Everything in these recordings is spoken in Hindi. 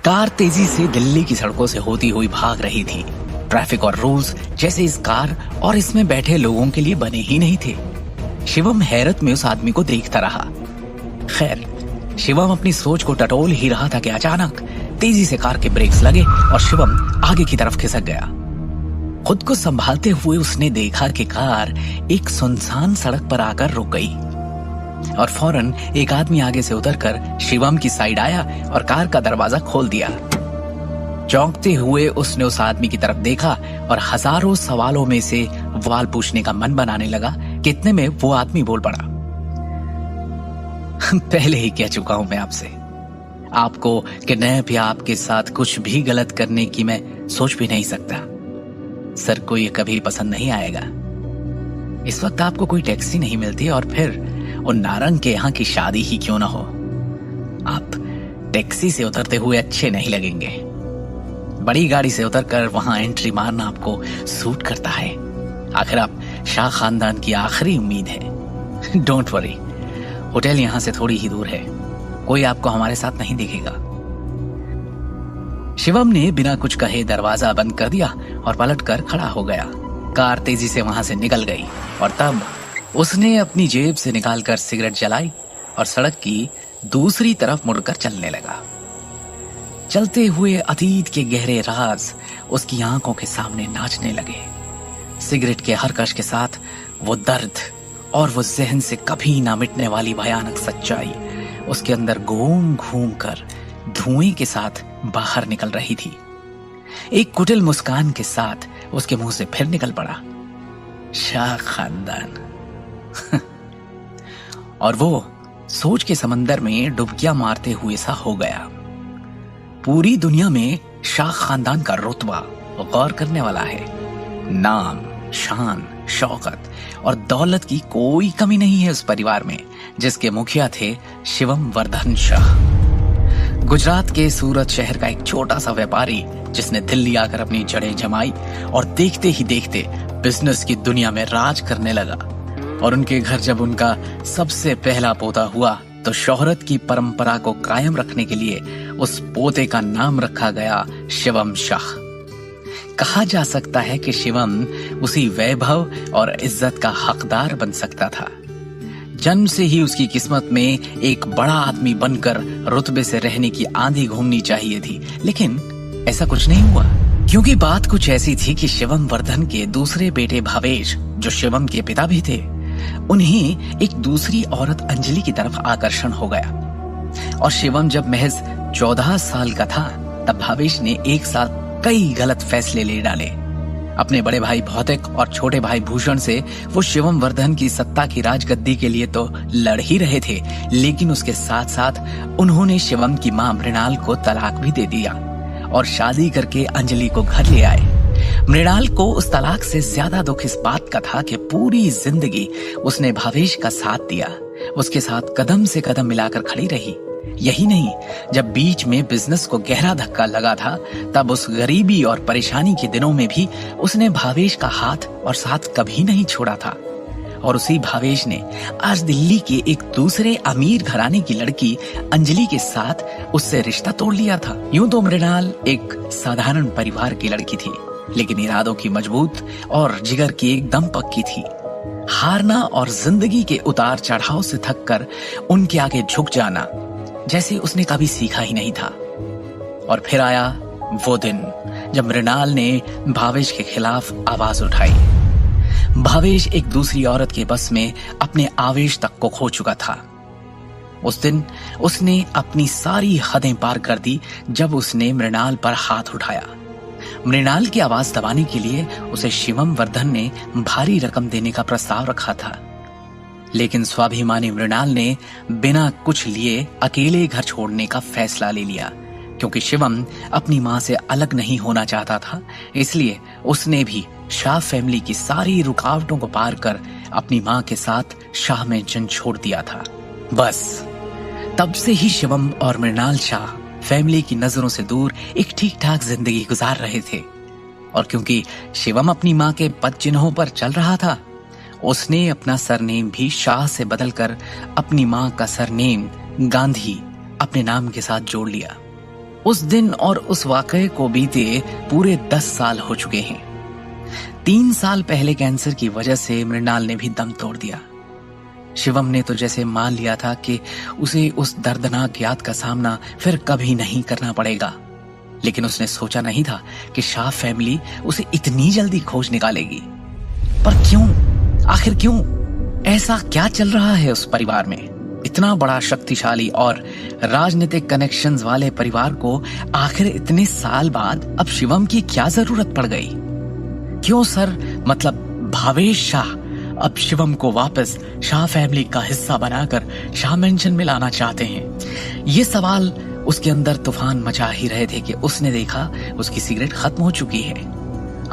कार तेजी से दिल्ली की सड़कों से होती हुई भाग रही थी। ट्रैफिक और रूल्स जैसे इस कार और इसमें बैठे लोगों के लिए बने ही नहीं थे। शिवम हैरत में उस आदमी को देखता रहा। खैर, शिवम अपनी सोच को टटोल ही रहा था कि अचानक तेजी से कार के ब्रेक्स लगे और शिवम आगे की तरफ खिसक गया। खुद को संभालते हुए उसने देखा कि कार एक सुनसान सड़क पर आकर रुक गई और फौरन एक आदमी आगे से उतरकर शिवम की साइड आया और कार का दरवाजा खोल दिया। चौंकते हुए उसने उस आदमी की तरफ देखा और हजारों सवालों में से सवाल पूछने का मन बनाने लगा कि इतने में वो आदमी बोल पड़ा। पहले ही कह चुका हूं मैं आपसे, आपको किडनैप या आपके साथ कुछ भी गलत करने की मैं सोच भी नहीं सकता। सर को ये कभी पसंद नहीं आएगा। इस वक्त आपको कोई टैक्सी नहीं मिलती और फिर उन नारंग के यहाँ की शादी ही क्यों ना हो। आप टैक्सी से उतरते हुए अच्छे नहीं लगेंगे। बड़ी गाड़ी से उतरकर वहां एंट्री मारना आपको सूट करता है। आखिर आप शाह खानदान की आखिरी उम्मीद है। डोंट वरी, होटल यहां से थोड़ी ही दूर है। कोई आपको हमारे साथ नहीं दिखेगा। शिवम ने बिना कुछ कहे दरवाजा बंद कर दिया और पलटकर खड़ा हो गया। कार तेजी से वहां से निकल गई और तब उसने अपनी जेब से निकालकर सिगरेट जलाई और सड़क की दूसरी तरफ मुड़कर चलने लगा। चलते हुए अतीत के गहरे राज उसकी आंखों के सामने नाचने लगे। सिगरेट के हर कश के साथ वो दर्द और वो जहन से कभी ना मिटने वाली भयानक सच्चाई उसके अंदर घूम घूम कर धुएं के साथ बाहर निकल रही थी। एक कुटिल मुस्कान के साथ उसके मुंह से फिर निकल पड़ा, शाह खानदान। और वो सोच के समंदर में डुबकियां मारते हुए सा हो गया। पूरी दुनिया में शाह खानदान का रुतबा गौर करने वाला है। नाम, शान, शौकत और दौलत की कोई कमी नहीं है उस परिवार में, जिसके मुखिया थे शिवम वर्धन शाह। गुजरात के सूरत शहर का एक छोटा सा व्यापारी जिसने दिल्ली आकर अपनी जड़ें जमाई और देखते ही देखते बिजनेस की दुनिया में राज करने लगा। और उनके घर जब उनका सबसे पहला पोता हुआ तो शोहरत की परंपरा को कायम रखने के लिए उस पोते का नाम रखा गया शिवम शाह। कहा जा सकता है कि शिवम उसी वैभव और इज्जत का हकदार बन सकता था। जन्म से ही उसकी किस्मत में एक बड़ा आदमी बनकर रुतबे से रहने की आंधी घूमनी चाहिए थी, लेकिन ऐसा कुछ नहीं हुआ। क्योंकि बात कुछ ऐसी थी कि शिवम वर्धन के दूसरे बेटे भावेश, जो शिवम के पिता भी थे, उन्हें एक दूसरी औरत अंजलि की तरफ आकर्षण हो गया। और शिवम जब महज 14 साल का था तब भावेश ने एक साथ कई गलत फैसले ले डाले। अपने बड़े भाई भौतिक और छोटे भाई भूषण से वो शिवम वर्धन की सत्ता की राजगद्दी के लिए तो लड़ ही रहे थे, लेकिन उसके साथ साथ उन्होंने शिवम की मां मृणाल को तलाक भी दे दिया और शादी करके अंजलि को घर ले आए। मृणाल को उस तलाक से ज्यादा दुख इस बात का था कि पूरी जिंदगी उसने भावेश का साथ दिया, उसके साथ कदम से कदम मिलाकर खड़ी रही। यही नहीं, जब बीच में बिजनेस को गहरा धक्का लगा था तब उस गरीबी और परेशानी के दिनों में भी उसने भावेश का हाथ और साथ कभी नहीं छोड़ा था। और उसी भावेश ने आज दिल्ली के एक दूसरे अमीर घराने की लड़की अंजलि के साथ उससे रिश्ता तोड़ लिया था। यूं तो मृणाल एक साधारण परिवार की लड़की थी, लेकिन इरादों की मजबूत और जिगर की एकदम पक्की थी। हारना और जिंदगी के उतार चढ़ाव से थककर उनके आगे झुक जाना जैसे उसने कभी सीखा ही नहीं था। और फिर आया वो दिन जब मृणाल ने भावेश के खिलाफ आवाज उठाई। भावेश एक दूसरी औरत के बस में अपने आवेश तक को खो चुका था। उस दिन उसने अपनी सारी हदें पार कर दी जब उसने मृणाल पर हाथ उठाया। मृणाल की आवाज दबाने के लिए उसे शिवम वर्धन ने भारी रकम देने का प्रस्ताव रखा था, लेकिन स्वाभिमानी मृणाल ने बिना कुछ लिए अकेले घर छोड़ने का फैसला ले लिया। क्योंकि शिवम अपनी मां से अलग नहीं होना चाहता था, इसलिए उसने भी शाह फैमिली की सारी रुकावटों को पार कर अपनी मां के साथ शाह में जन छोड़ दिया था। बस तब से ही शिवम और मृणाल शाह फैमिली की नजरों से दूर एक ठीक ठाक जिंदगी गुजार रहे थे। और क्योंकि शिवम अपनी मां के पद चिन्हों पर चल रहा था, उसने अपना सरनेम भी शाह से बदलकर अपनी मां का सरनेम गांधी अपने नाम के साथ जोड़ लिया। उस दिन और उस वाकये को बीते पूरे 10 साल हो चुके हैं। 3 साल पहले कैंसर की वजह से मृणाल ने भी दम तोड़ दिया। शिवम ने तो जैसे मान लिया था कि उसे उस दर्दनाक याद का सामना फिर कभी नहीं करना पड़ेगा, लेकिन उसने सोचा नहीं था कि शाह फैमिली उसे इतनी जल्दी खोज निकालेगी। पर क्यों, आखिर क्यों? ऐसा क्या चल रहा है उस परिवार में? इतना बड़ा शक्तिशाली और राजनीतिक कनेक्शंस वाले परिवार को आखिर इतने साल बाद अब शिवम की क्या जरूरत पड़ गई? क्यों सर, मतलब भावेश शाह अब शिवम को वापस शाह फैमिली का हिस्सा बनाकर शाह मेंशन में लाना चाहते हैं? ये सवाल उसके अंदर तूफान मचा ही रहे थे कि उसने देखा उसकी सिगरेट खत्म हो चुकी है।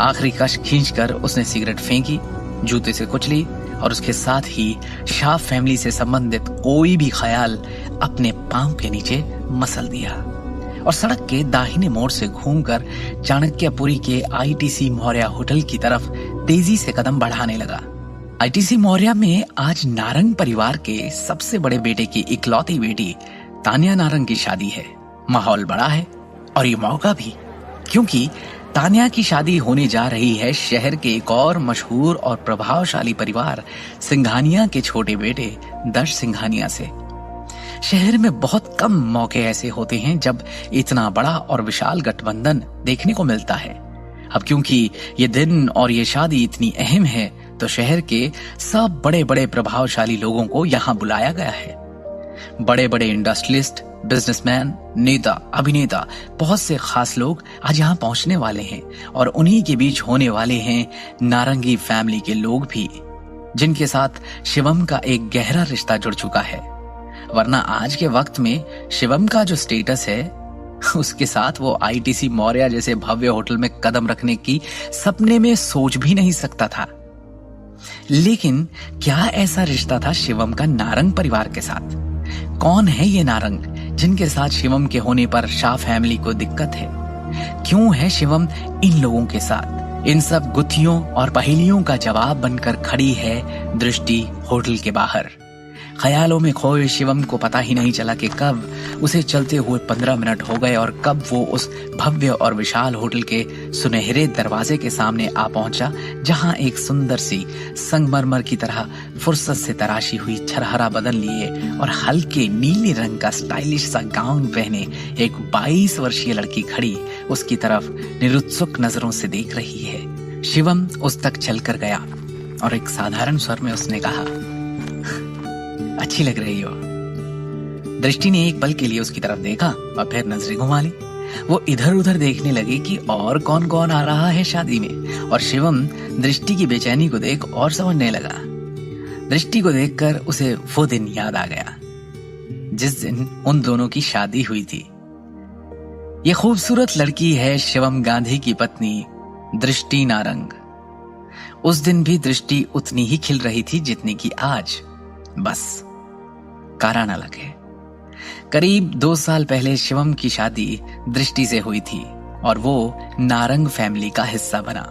आखिरी कश खींचकर उसने सिगरेट फेंकी, जूते से कुचली और उसके साथ ही शाह फैमिली से संबंधित कोई भी ख्याल अपने पांव के नीचे मसल दिया और सड़क के दाहिने मोड़ से घूमकर चाणक्यपुरी के आईटीसी मौर्य होटल की तरफ तेजी से कदम बढ़ाने लगा। आईटीसी मौर्य में आज नारंग परिवार के सबसे बड़े बेटे की इकलौती बेटी तान्या नारंग की शादी है। माहौल बड़ा है और ये मौका भी, क्योंकि तान्या की शादी होने जा रही है शहर के एक और मशहूर और प्रभावशाली परिवार सिंघानिया के छोटे बेटे दर्श सिंघानिया से। शहर में बहुत कम मौके ऐसे होते हैं जब इतना बड़ा और विशाल गठबंधन देखने को मिलता है। अब क्योंकि ये दिन और ये शादी इतनी अहम है तो शहर के सब बड़े बड़े प्रभावशाली लोगों को यहाँ बुलाया गया है। बड़े बड़े इंडस्ट्रियलिस्ट, बिजनेसमैन, नेता, अभिनेता, बहुत से खास लोग आज यहाँ पहुंचने वाले हैं और उन्हीं के बीच होने वाले हैं नारंगी फैमिली के लोग भी, जिनके साथ शिवम का एक गहरा रिश्ता जुड़ चुका है। वरना आज के वक्त में शिवम का जो स्टेटस है उसके साथ वो आईटीसी मौर्य जैसे भव्य होटल में कदम रखने की सपने में सोच भी नहीं सकता था। लेकिन क्या ऐसा रिश्ता था शिवम का नारंग परिवार के साथ? कौन है ये नारंग जिनके साथ शिवम के होने पर शाह फैमिली को दिक्कत है? क्यों है शिवम इन लोगों के साथ? इन सब गुत्थियों और पहेलियों का जवाब बनकर खड़ी है दृष्टि होटल के बाहर। ख्यालों में खोए शिवम को पता ही नहीं चला कि कब उसे चलते हुए 15 मिनट हो गए और कब वो उस भव्य और विशाल होटल के सुनहरे दरवाजे के सामने आ पहुंचा, जहां एक सुंदर सी संगमरमर की तरह फुर्सत से तराशी हुई छरहरा बदन लिए और हल्के नीले रंग का स्टाइलिश सा गाउन पहने एक 22 वर्षीय लड़की खड़ी उसकी तरफ निरुत्सुक नजरों से देख रही है। शिवम उस तक चलकर गया और एक साधारण स्वर में उसने कहा, अच्छी लग रही हो। दृष्टि ने एक पल के लिए उसकी तरफ देखा और फिर नजरें घुमा ली। वो इधर उधर देखने लगी कि और कौन कौन आ रहा है शादी में, और शिवम दृष्टि की बेचैनी को देख और समझने लगा। दृष्टि को देखकर उसे वो दिन याद आ गया जिस दिन उन दोनों की शादी हुई थी। ये खूबसूरत लड़की है शिवम गांधी की पत्नी दृष्टि नारंग। उस दिन भी दृष्टि उतनी ही खिल रही थी जितनी कि आज, बस कारण अलग है। करीब 2 साल पहले शिवम की शादी दृष्टि से हुई थी और वो नारंग फैमिली का हिस्सा बना,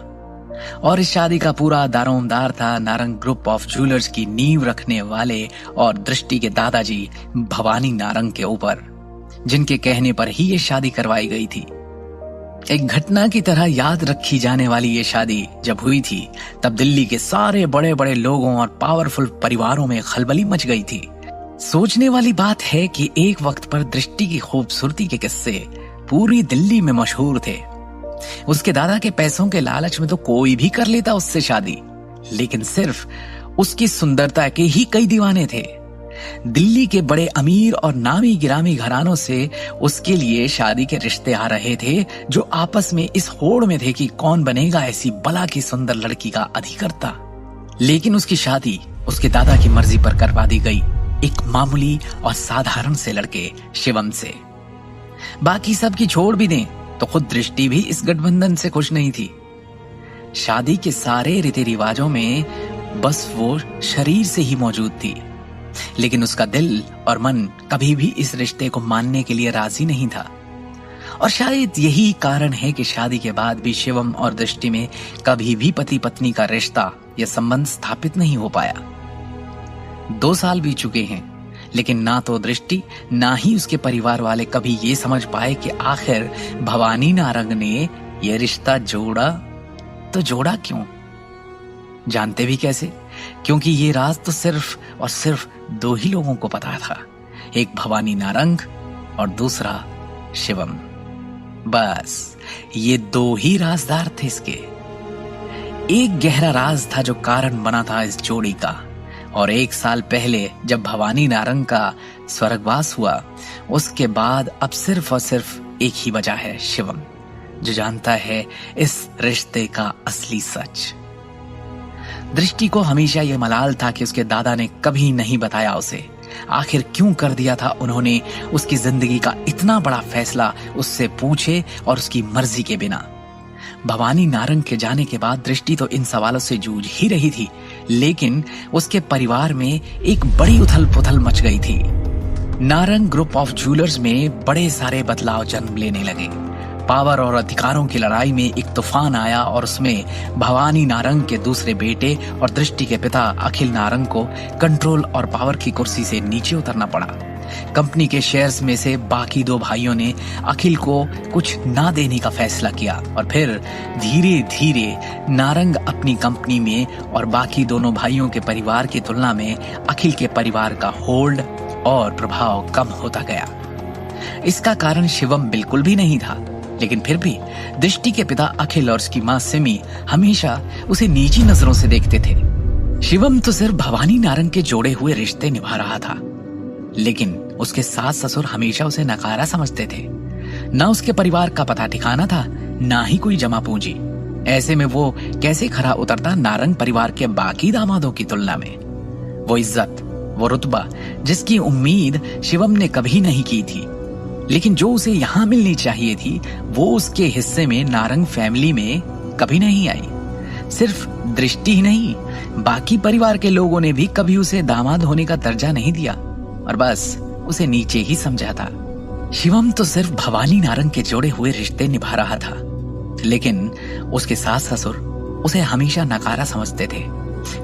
और इस शादी का पूरा दारोमदार था नारंग ग्रुप ऑफ ज्वेलर्स की नींव रखने वाले और दृष्टि के दादाजी भवानी नारंग के ऊपर, जिनके कहने पर ही ये शादी करवाई गई थी। एक घटना की तरह याद रखी जाने वाली ये शादी जब हुई थी तब दिल्ली के सारे बड़े बड़े लोगों और पावरफुल परिवारों में खलबली मच गई थी। सोचने वाली बात है कि एक वक्त पर दृष्टि की खूबसूरती के किस्से पूरी दिल्ली में मशहूर थे। उसके दादा के पैसों के लालच में तो कोई भी कर लेता उससे शादी, लेकिन सिर्फ उसकी सुंदरता के ही कई दीवाने थे। दिल्ली के बड़े अमीर और नामी गिरामी घरानों से उसके लिए शादी के रिश्ते आ रहे थे, जो आपस में इस होड़ में थे कि कौन बनेगा ऐसी बला की सुंदर लड़की का अधिकर्ता। लेकिन उसकी शादी उसके दादा की मर्जी पर करवा दी गई, एक मामूली और साधारण से लड़के शिवम से। बाकी सब की छोड़ भी दें तो खुद दृष्टि भी इस गठबंधन से खुश नहीं थी। शादी के सारे रीति रिवाजों में बस वो शरीर से ही मौजूद थी, लेकिन उसका दिल और मन कभी भी इस रिश्ते को मानने के लिए राजी नहीं था। और शायद यही कारण है कि शादी के बाद भी शिवम और दृष्टि में कभी भी पति पत्नी का रिश्ता या संबंध स्थापित नहीं हो पाया। 2 साल बीत चुके हैं, लेकिन ना तो दृष्टि ना ही उसके परिवार वाले कभी ये समझ पाए कि आखिर भवानी नारंग ने यह रिश्ता जोड़ा तो जोड़ा क्यों। जानते भी कैसे? क्योंकि ये राज तो सिर्फ और सिर्फ दो ही लोगों को पता था, एक भवानी नारंग और दूसरा शिवम। बस ये दो ही राजदार थे इसके। एक गहरा राज था जो कारण बना था इस जोड़ी का, और 1 साल पहले जब भवानी नारंग का स्वर्गवास हुआ, उसके बाद अब सिर्फ और सिर्फ एक ही वजह है, शिवम, जो जानता है इस रिश्ते का असली सच। दृष्टि को हमेशा यह मलाल था कि उसके दादा ने कभी नहीं बताया उसे आखिर क्यों कर दिया था उन्होंने उसकी जिंदगी का इतना बड़ा फैसला उससे पूछे और उसकी मर्जी के बिना। भवानी नारंग के जाने के बाद दृष्टि तो इन सवालों से जूझ ही रही थी, लेकिन उसके परिवार में एक बड़ी उथल पुथल मच गई थी। नारंग ग्रुप ऑफ ज्वेलर्स में बड़े सारे बदलाव जन्म लेने लगे। पावर और अधिकारों की लड़ाई में एक तूफान आया और उसमें भवानी नारंग के दूसरे बेटे और दृष्टि के पिता अखिल नारंग को कंट्रोल और पावर की कुर्सी से नीचे उतरना पड़ा। कंपनी के शेयर्स में से बाकी 2 भाइयों ने अखिल को कुछ ना देने का फैसला किया और फिर धीरे धीरे नारंग अपनी कंपनी में और बाकी दोनों भाइयों के परिवार की तुलना में अखिल के परिवार का होल्ड और प्रभाव कम होता गया। इसका कारण शिवम बिल्कुल भी नहीं था, लेकिन फिर भी दृष्टि के पिता अखिल और उसकी मां सिमी हमेशा उसे नीची नजरों से देखते थे। शिवम तो सिर्फ भवानी नारंग के जोड़े हुए रिश्ते निभा रहा था, लेकिन उसके सास ससुर हमेशा उसे नकारा समझते थे। ना उसके परिवार का पता ठिकाना था, ना ही कोई जमा पूंजी। ऐसे में वो कैसे खरा उतरता नारंग परिवार के बाकी दामादों की तुलना में। वो इज्जत, वो रुतबा जिसकी उम्मीद शिवम ने कभी नहीं की थी, लेकिन जो उसे यहाँ मिलनी चाहिए थी, वो उसके हिस्से में नारंग फैमिली में कभी नहीं आई। सिर्फ दृष्टि ही नहीं, बाकी परिवार के लोगों ने भी कभी उसे दामाद होने का दर्जा नहीं दिया और बस उसे नीचे ही समझा था। शिवम तो सिर्फ भवानी नारंग के जोड़े हुए रिश्ते निभा रहा था, लेकिन उसके सास ससुर उसे हमेशा नकारा समझते थे।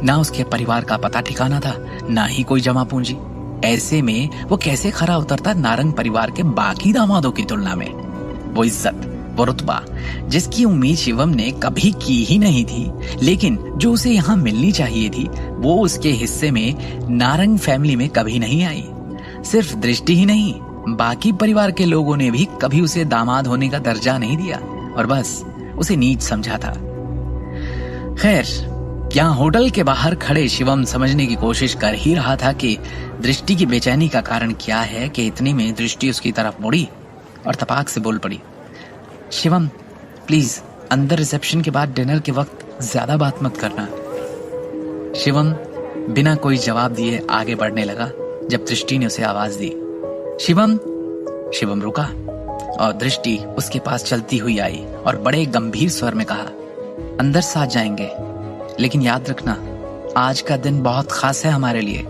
ना उसके परिवार का पता ठिकाना था, ना ही कोई जमा पूंजी। ऐसे में वो कैसे खरा उतरता नारंग परिवार के बाकी दामादों की तुलना में। वो इज्जत, वो रुतबा जिसकी उम्मीद शिवम ने कभी की ही नहीं थी, लेकिन जो उसे यहाँ मिलनी चाहिए थी, वो उसके हिस्से में नारंग फैमिली में कभी नहीं आई। सिर्फ दृष्टि ही नहीं, बाकी परिवार के लोगों ने भी कभी उसे दामाद होने का दर्जा नहीं दिया और बस उसे नीच समझा था। खैर, यहाँ होटल के बाहर खड़े शिवम समझने की कोशिश कर ही रहा था कि दृष्टि की बेचैनी का कारण क्या है कि इतनी में दृष्टि उसकी तरफ मुड़ी और तपाक से बोल पड़ी, शिवम प्लीज अंदर रिसेप्शन के बाद डिनर के वक्त ज्यादा बात मत करना। शिवम बिना कोई जवाब दिए आगे बढ़ने लगा जब दृष्टि ने उसे आवाज दी, शिवम। शिवम रुका और दृष्टि उसके पास चलती हुई आई और बड़े गंभीर स्वर में कहा, अंदर साथ जाएंगे, लेकिन याद रखना आज का दिन बहुत खास है हमारे लिए।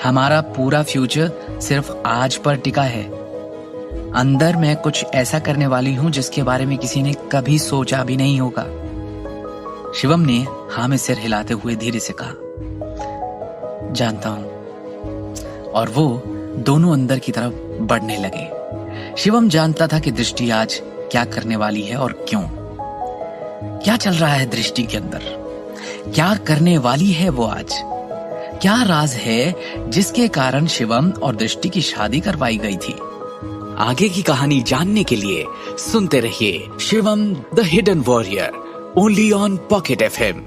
हमारा पूरा फ्यूचर सिर्फ आज पर टिका है। अंदर मैं कुछ ऐसा करने वाली हूं जिसके बारे में किसी ने कभी सोचा भी नहीं होगा। शिवम ने हाँ में सिर हिलाते हुए धीरे से कहा, जानता हूं। और वो दोनों अंदर की तरफ बढ़ने लगे। शिवम जानता था कि दृष्टि आज क्या करने वाली है और क्यों। क्या चल रहा है दृष्टि के अंदर, क्या करने वाली है वो आज, क्या राज है जिसके कारण शिवम और दृष्टि की शादी करवाई गई थी। आगे की कहानी जानने के लिए सुनते रहिए Shivam the hidden warrior, only on pocket FM।